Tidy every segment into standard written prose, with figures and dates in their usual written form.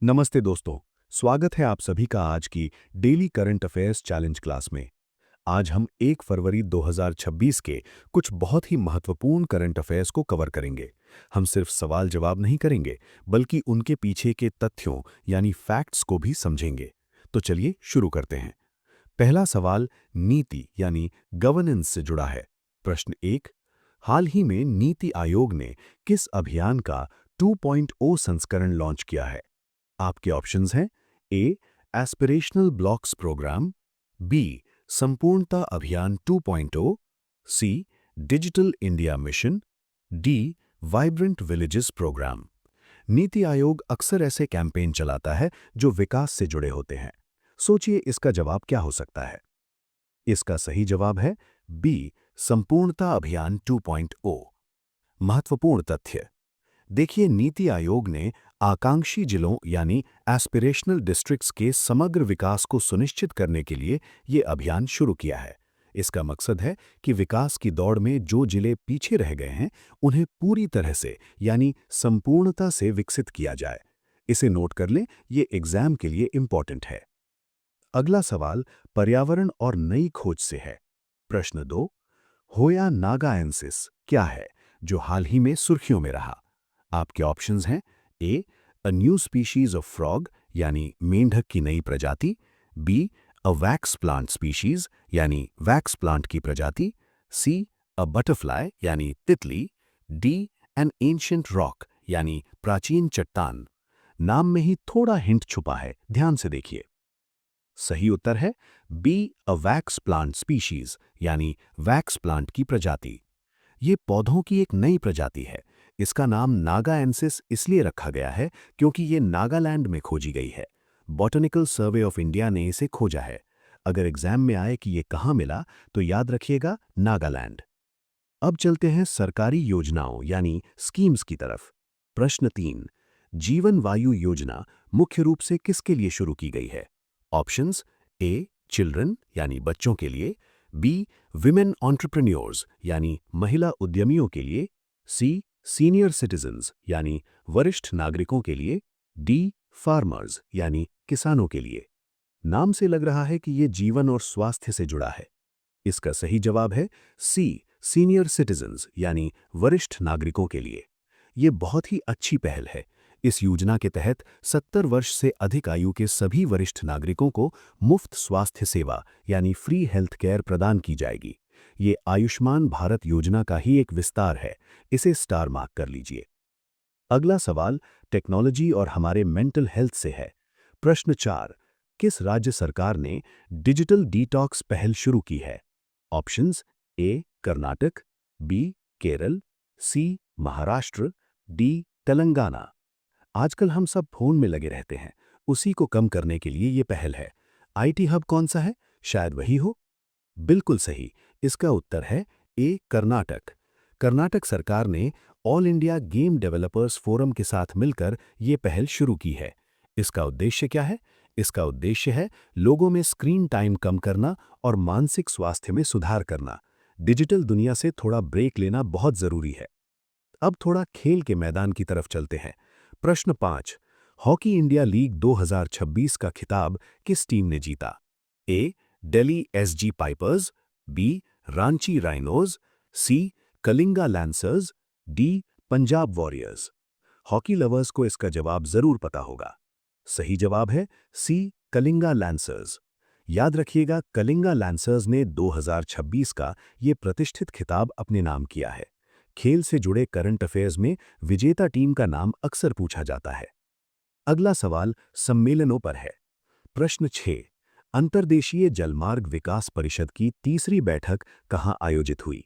नमस्ते दोस्तों। स्वागत है आप सभी का आज की daily current affairs challenge class में। आज हम 1 फरवरी 2026 के कुछ बहुत ही महत्वपूर्ण करंट अफेयर्स को कवर करेंगे। हम सिर्फ सवाल जवाब नहीं करेंगे, बल्कि उनके पीछे के तथ्यों यानी फैक्ट्स को भी समझेंगे। तो चलिए शुरू करते हैं। पहला सवाल नीति यानी गवर्नेंस से जुड़ा है। प्रश्न 1। हाल ही में नीति आयोग ने किस अभियान का 2.0 संस्करण लॉन्च किया है? आपके ऑप्शंस हैं A aspirational blocks programme, B Sampoornata Abhiyan 2.0, C digital India mission, D vibrant villages programme. NITI Aayog अक्सर ऐसे कैंपेन चलाता है जो विकास से जुड़े होते हैं। सोचिए इसका जवाब क्या हो सकता है। इसका सही जवाब है बी संपूर्णता अभियान 2.0। महत्वपूर्ण तथ्य। देखिए, नीति आयोग ने आकांक्षी जिलों यानी एस्पिरेशनल डिस्ट्रिक्ट्स के समग्र विकास को सुनिश्चित करने के लिए ये अभियान शुरू किया है। इसका मकसद है कि विकास की दौड़ में जो जिले पीछे रह गए हैं, उन्हें पूरी तरह से यानी संपूर्णता से विकसित किया जाए। इसे नोट कर लें, ये एग्जाम के लिए इम्पॉर्टेंट है। अगला सवाल पर्यावरण और नई खोज से है। प्रश्न 2। होया नागाएंसिस क्या है, जो हाल ही में सुर्खियों में रहा? आपके ऑप्शंस हैं A a new species of frog यानी मेंढक की नई प्रजाति, B a wax plant species यानी वैक्स प्लांट की प्रजाति, सी अ बटरफ्लाई यानी तितली, डी एन एंशिएंट रॉक यानी प्राचीन चट्टान। नाम में ही थोड़ा हिंट छुपा है, ध्यान से देखिए। सही उत्तर है B a wax plant species यानी वैक्स प्लांट की प्रजाति। ये पौधों की एक नई प्रजाति है। इसका नाम नागाएंसिस इसलिए रखा गया है क्योंकि ये नागालैंड में खोजी गई है। बॉटनिकल सर्वे ऑफ इंडिया ने इसे खोजा है। अगर एग्जाम में आए कि ये कहाँ मिला, तो याद रखिएगा नागालैंड। अब चलते हैं सरकारी योजनाओं यानी स्कीम्स की तरफ। प्रश्न 3। जीवन वायु योजना मुख्य रूप से किसके लिए शुरू की गई है? ऑप्शंस ए चिल्ड्रन यानी बच्चों के लिए, बी विमेन एंटरप्रेन्योर्स यानी महिला उद्यमियों के लिए, सी सीनियर सिटीजन्स यानी वरिष्ठ नागरिकों के लिए, डी फार्मर्स यानी किसानों के लिए। नाम से लग रहा है कि ये जीवन और स्वास्थ्य से जुड़ा है। इसका सही जवाब है सी सीनियर सिटीजन्स यानी वरिष्ठ नागरिकों के लिए। ये बहुत ही अच्छी पहल है। इस योजना के तहत 70 वर्ष से अधिक आयु के सभी वरिष्ठ नागरिकों को मुफ्त स्वास्थ्य सेवा यानी फ्री हेल्थ केयर प्रदान की जाएगी। ये आयुष्मान भारत योजना का ही एक विस्तार है। इसे स्टार मार्क कर लीजिए। अगला सवाल टेक्नोलॉजी और हमारे मेंटल हेल्थ से है। प्रश्न 4। किस राज्य सरकार ने डिजिटल डिटॉक्स पहल शुरू की है? Options A Karnataka, B Kerala, C Maharashtra, D Telangana. आजकल हम सब फोन में लगे रहते हैं, उसी को कम करने के लिए ये पहल है। आईटी हब कौन सा है? शायद वही हो। बिल्कुल सही। इसका उत्तर है ए कर्नाटक। कर्नाटक सरकार ने all India game developers forum के साथ मिलकर ये पहल शुरू की है। इसका उद्देश्य क्या है? इसका उद्देश्य है लोगों में स्क्रीन टाइम कम करना और मानसिक स्वास्थ्य में सुधार करना। डिजिटल दुनिया से थोड़ा ब्रेक लेना बहुत जरूरी है। अब थोड़ा खेल के मैदान की तरफ चलते हैं। प्रश्न 5। हॉकी इंडिया लीग 2026 का खिताब किस टीम ने जीता? A Delhi SG Pipers, B Ranchi Rhinos, C Kalinga Lancers, D Punjab Warriors. Hockey lovers को इसका जवाब जरूर पता होगा। सही जवाब है सी कलिंगा लैंसर्स। याद रखिएगा, कलिंगा लैंसर्स ने 2026 का ये प्रतिष्ठित खिताब अपने नाम किया है। खेल से जुड़े करंट अफेयर्स में विजेता टीम का नाम अक्सर पूछा जाता है। अगला सवाल सम्मेलनों पर है। प्रश्न 6। अंतर्देशीय जलमार्ग विकास परिषद की तीसरी बैठक कहां आयोजित हुई?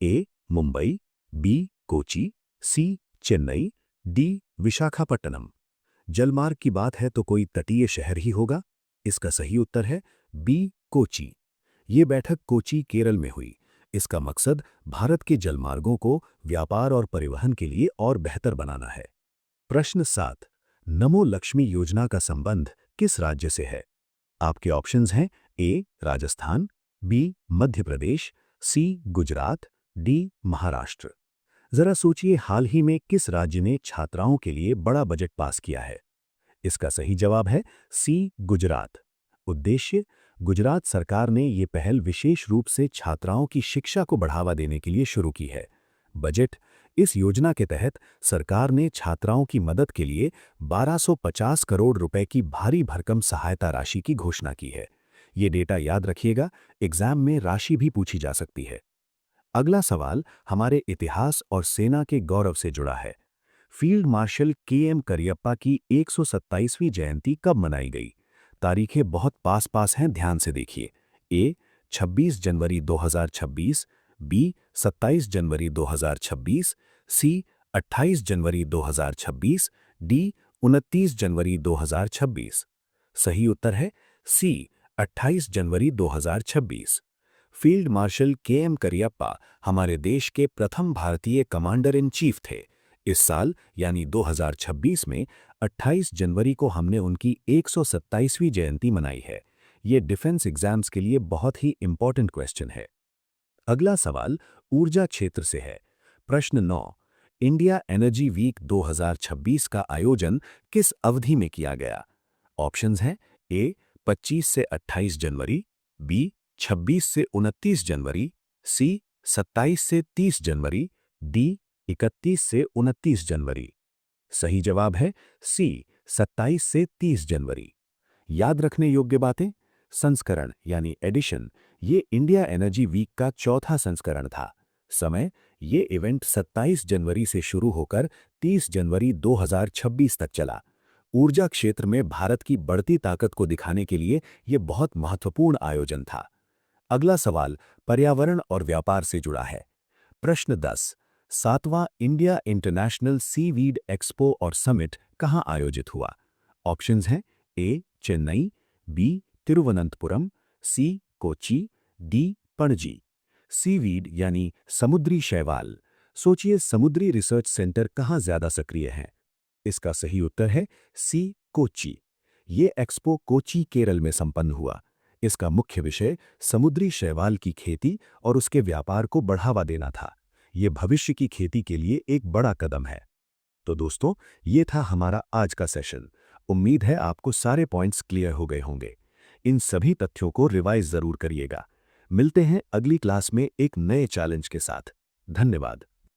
ए मुंबई, बी कोची, सी चेन्नई, डी विशाखापट्टनम। जलमार्ग की बात है तो कोई तटीय शहर ही होगा। इसका सही उत्तर है बी कोची। ये बैठक कोची, केरल में हुई। इसका मकसद भारत के जलमार्गों को व्यापार और परिवहन के लिए और बेहतर बनाना है। प्रश्न 7। नमो लक्ष्मी योजना का संबंध किस राज्य से है? आपके ऑप्शंस हैं ए राजस्थान, बी मध्य प्रदेश, सी गुजरात, डी महाराष्ट्र। जरा सोचिए, हाल ही में किस राज्य ने छात्राओं के लिए बड़ा बजट पास किया है? इसका सही जवाब है सी, गुजरात। उद्देश्य, गुजरात सरकार ने ये पहल विशेष रूप से छात्राओं की शिक्षा को बढ़ावा देने के लिए शुरू की है। बजट, इस योजना के तहत सरकार ने छात्राओं की मदद के लिए 1250 करोड़ रुपए की भारी भरकम सहायता राशि की घोषणा की है। ये डेटा याद रखिएगा, एग्जाम में राशि भी पूछी जा सकती है। अगला सवाल हमारे इतिहास और सेना के गौरव से जुड़ा है। Field marshal K M. करियप्पा की 127वीं जयंती कब मनाई गई? तारीखें बहुत पास पास हैं, ध्यान से देखिए। ए 26 जनवरी 2026, बी 27 जनवरी 2026, सी 28 जनवरी 2026, डी 29 जनवरी 2026। सही उत्तर है सी, 28 जनवरी 2026। Field marshal K M. करियप्पा हमारे देश के प्रथम भारतीय कमांडर इन चीफ थे। इस साल यानी 2026 में 28 जनवरी को हमने उनकी 127वीं जयंती मनाई है। ये डिफेंस एग्जाम्स के लिए बहुत ही इंपॉर्टेंट क्वेश्चन है। अगला सवाल ऊर्जा क्षेत्र से है। प्रश्न 9, इंडिया एनर्जी वीक 2026 का आयोजन किस अवधि में किया गया? ऑप्शंस हैं ए 25 से 28 जनवरी, बी 26 से 29 जनवरी, सी 27 से 30 जनवरी, डी 31 से 29 जनवरी। सही जवाब है सी, 27 से 30 जनवरी। याद रखने योग्य बातें, संस्करण यानी एडिशन, ये इंडिया एनर्जी वीक का चौथा संस्करण था। समय, ये इवेंट 27 जनवरी से शुरू होकर 30 जनवरी 2026 तक चला। ऊर्जा क्षेत्र में भारत की बढ़ती ताकत को दिखाने के लिए यह बहुत महत्वपूर्ण आयोजन था। अगला सवाल पर्यावरण और व्यापार से जुड़ा है। प्रश्न 10, 7वां इंडिया इंटरनेशनल सीवीड एक्सपो और समिट कहां आयोजित हुआ? ऑप्शंस हैं ए चेन्नई, बी तिरुवनंतपुरम, सी कोची, डी पणजी। सीवीड यानी समुद्री शैवाल। सोचिए समुद्री रिसर्च सेंटर कहां ज्यादा सक्रिय हैं? इसका सही उत्तर है सी कोची। ये एक्सपो कोची, केरल में संपन्न हुआ। इसका मुख्य विषय समुद्री शैवाल की खेती और उसके व्यापार को बढ़ावा देना था। ये भविष्य की खेती के लिए एक बड़ा कदम है। तो दोस्तों, ये था हमारा आज का सेशन। उम्मीद है आपको सारे पॉइंट्स क्लियर हो गए होंगे। इन सभी तथ्यों को रिवाइज जरूर करिएगा। मिलते हैं अगली क्लास में एक नए चैलेंज के साथ। धन्यवाद।